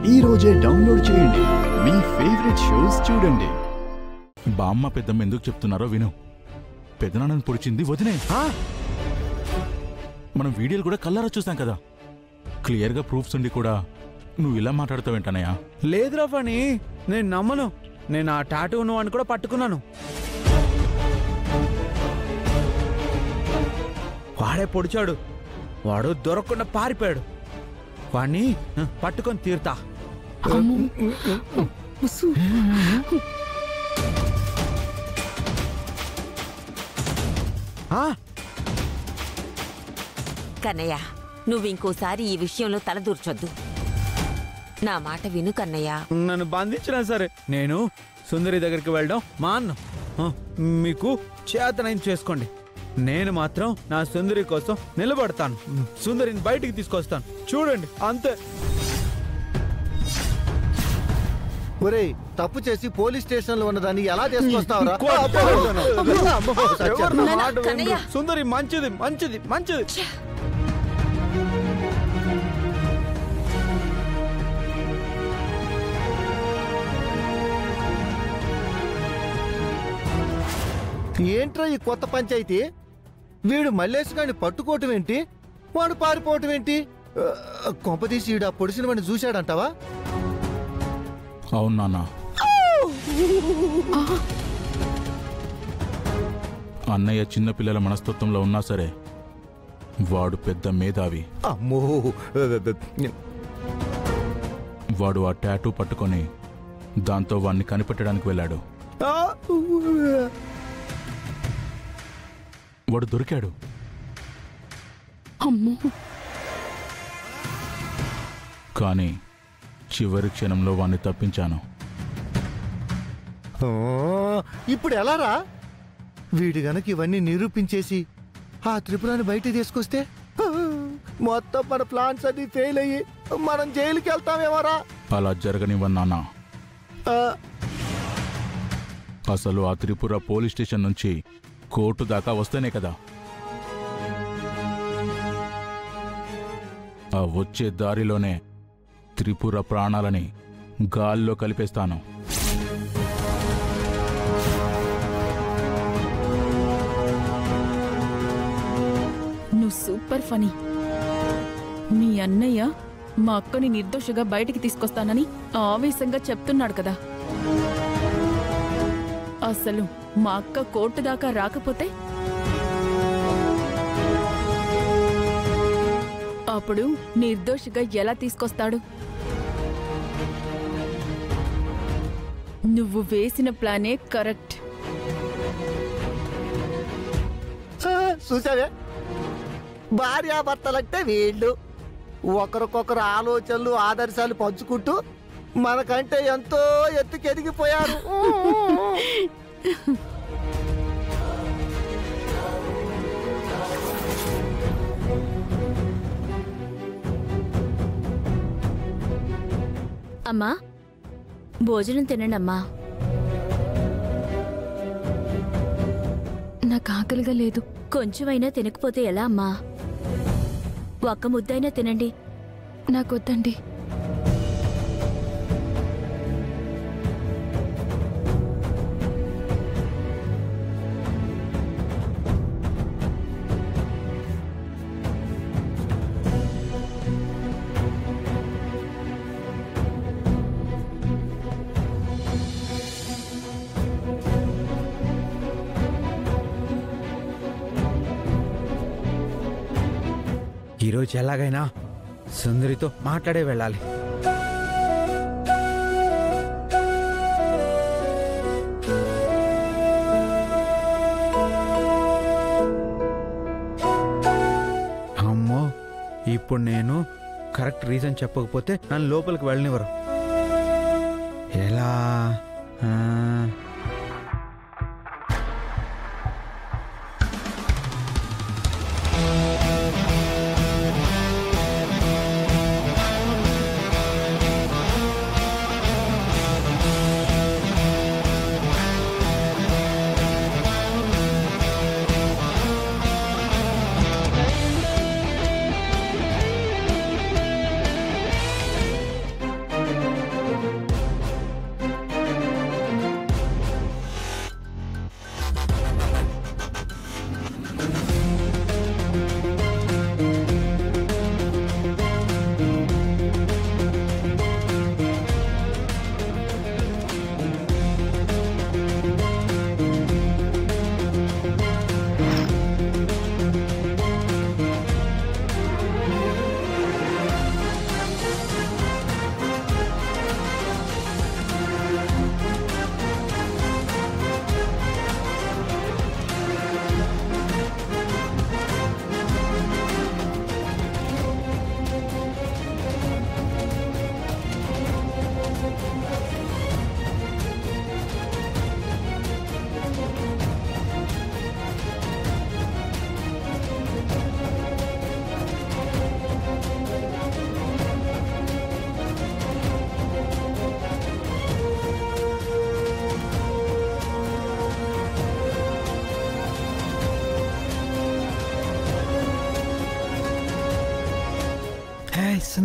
ఈ రోజే డౌన్లోడ్ చేయండి. మీ ఫేవరెట్ షోస్ చూడండి. బామ్మ పెద్దమ్మ ఎందుకు చెప్తున్నారో విను. పెదనాన్నని పొడిచింది వదినే. మనం వీడియోలు కూడా కల్లారా చూసాం కదా. క్లియర్గా ప్రూఫ్స్ ఉండి కూడా నువ్వు ఇలా మాట్లాడతావేంటనయ్యా? లేదురా ఫణి, నేను నమ్మను. నేను ఆ టాటూ ఉన్నవాడిని కూడా పట్టుకున్నాను. వాడే పొడిచాడు. వాడు దొరకకుండా పారిపోయాడు. వాణ్ణి పట్టుకొని తీరుతా. కన్నయ్య, నువ్వింకోసారి ఈ విషయంలో తలదూర్చొద్దు. నా మాట విను కన్నయ్య. నన్ను బంధించినా సరే నేను సుందరి దగ్గరికి వెళ్ళడం మా అన్న. మీకు చేతనైన చేసుకోండి. నేను మాత్రం నా సుందరి కోసం నిలబడతాను. సుందరిని బయటికి తీసుకొస్తాను. చూడండి, అంతే. ఒరేయ్, తప్పు చేసి పోలీస్ స్టేషన్ లో ఉన్నదాన్ని ఎలా తీసుకొస్తావురా? సుందరి మంచిది మంచిది మంచిది. ఏంట్రా ఈ కొత్త పంచాయతీ? వీడు మల్లేష్ గారిని పట్టుకోవటం ఏంటి, వాడు పారిపోవటం ఏంటి? కొంపదీసి వీడు ఆ పొడిసిన వాడిని చూశాడంటావా? అవును నాన్న. అన్నయ్య చిన్నపిల్లల మనస్తత్వంలో ఉన్నా సరే వాడు పెద్ద మేధావి. అమ్మో, వాడు ఆ టాటూ పట్టుకొని దాంతో వాణ్ణి కనిపెట్టడానికి వెళ్ళాడు. వాడు దొరికాడు. కానీ చివరి క్షణంలో వాణ్ణి తప్పించాను. ఇప్పుడు ఎలారా? వీడు గనక ఇవన్నీ నిరూపించేసి ఆ త్రిపురాన్ని బయట తీసుకొస్తే మొత్తం మన ప్లాన్స్ అన్ని ఫెయిల్ అయ్యి మనం జైలుకి వెళ్తామేమోరా? అలా జరగనివ్వన్నానా? అసలు ఆ త్రిపుర పోలీస్ స్టేషన్ నుంచి కోర్టు దాకా వస్తేనే కదా. ఆ వచ్చే దారిలోనే త్రిపుర ప్రాణాలని గాల్లో కలిపేస్తాను. నువ్వు సూపర్ ఫనీ. మీ అన్నయ్య మా అక్కని నిర్దోషిగా బయటికి తీసుకొస్తానని ఆవేశంగా చెప్తున్నాడు కదా. అసలు మా అక్క కోర్టు దాకా రాకపోతే అప్పుడు నిర్దోషిగా ఎలా తీసుకొస్తాడు? నువ్వు వేసిన ప్లానే కరెక్ట్. చూసావే, భార్యాభర్తలంటే వీళ్ళు ఒకరికొకరు ఆలోచనలు ఆదర్శాలు పంచుకుంటూ మనకంటే ఎంతో ఎత్తుకెదిగిపోయారు. అమ్మా, భోజనం తినండి అమ్మా. నాకు ఆకలిగా లేదు. కొంచెమైనా తినకపోతే ఎలా అమ్మా? ఒక్క ముద్దైనా తినండి. నాకొద్దండి. ఈరోజు ఎలాగైనా సుందరితో మాట్లాడే వెళ్ళాలి. అమ్మో, ఇప్పుడు నేను కరెక్ట్ రీజన్ చెప్పకపోతే నన్ను లోపలికి వెళ్ళనివ్వరు. ఎలా?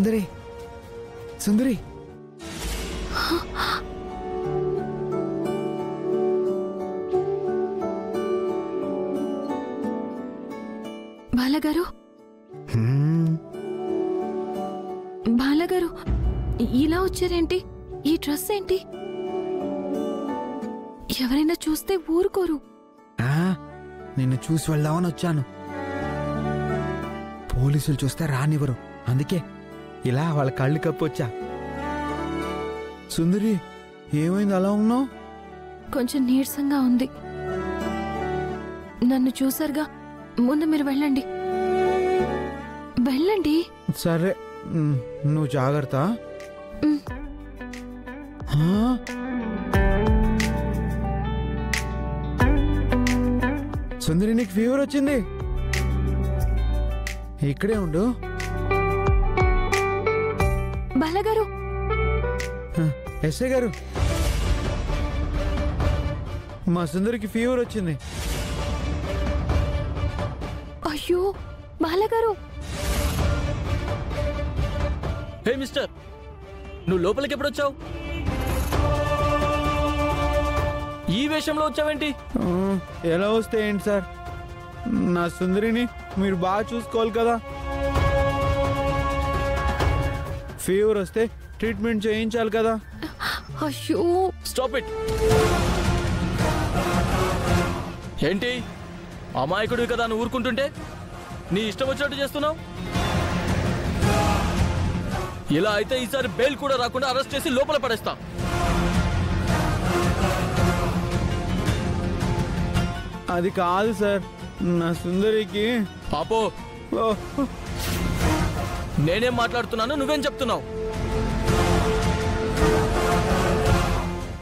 సుందరి సుందరి బాలగారు బాలగారు ఇలా వచ్చారేంటి? ఈ డ్రెస్ ఏంటి? ఎవరైనా చూస్తే ఊరుకోరు. నిన్ను చూసి వెళ్దామని వచ్చాను. పోలీసులు చూస్తే రానివ్వరు, అందుకే ఇలా వాళ్ళ కళ్ళు కప్పొచ్చా. సుందరి, ఏమైంది అలా ఉన్నావు? కొంచెం నీరసంగా ఉంది. నన్ను చూసారుగా, ముందు మీరు వెళ్ళండి. వెళ్ళండి. సరే, నువ్వు జాగ్రత్త. ఉమ్. సుందరి, నీకు ఫీవర్ వచ్చింది. ఇక్కడే ఉండు. బాలగారు, ఎస్ఐ గారు, మా సుందరికి ఫీవర్ వచ్చింది. అయ్యో బాలగారు. హే మిస్టర్, నువ్వు లోపలికి ఎప్పుడు వచ్చావు? ఈ వేషంలో వచ్చావేంటి? ఎలా వస్తే ఏంటి సార్, నా సుందరిని మీరు బాగా చూసుకోవాలి కదా. ఫీవర్ వస్తే ట్రీట్మెంట్ చేయించాలి కదా. అయ్యో, స్టాప్ ఇట్. ఏంటి అమాయకుడివి కదా నువ్వు ఊరుకుంటుంటే నీ ఇష్టం వచ్చినట్టు చేస్తున్నావు? ఇలా అయితే ఈసారి బెయిల్ కూడా రాకుండా అరెస్ట్ చేసి లోపల పడేస్తా. అది కాదు సార్, నా సుందరికి. పాపో, నేనేం మాట్లాడుతున్నాను, నువ్వేం చెప్తున్నావు?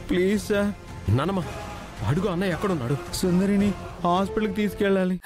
Please sir. నానమ్మ, అడుగు అన్నయ్య ఎక్కడున్నాడు? సుందరిని హాస్పిటల్కి తీసుకెళ్ళాలి.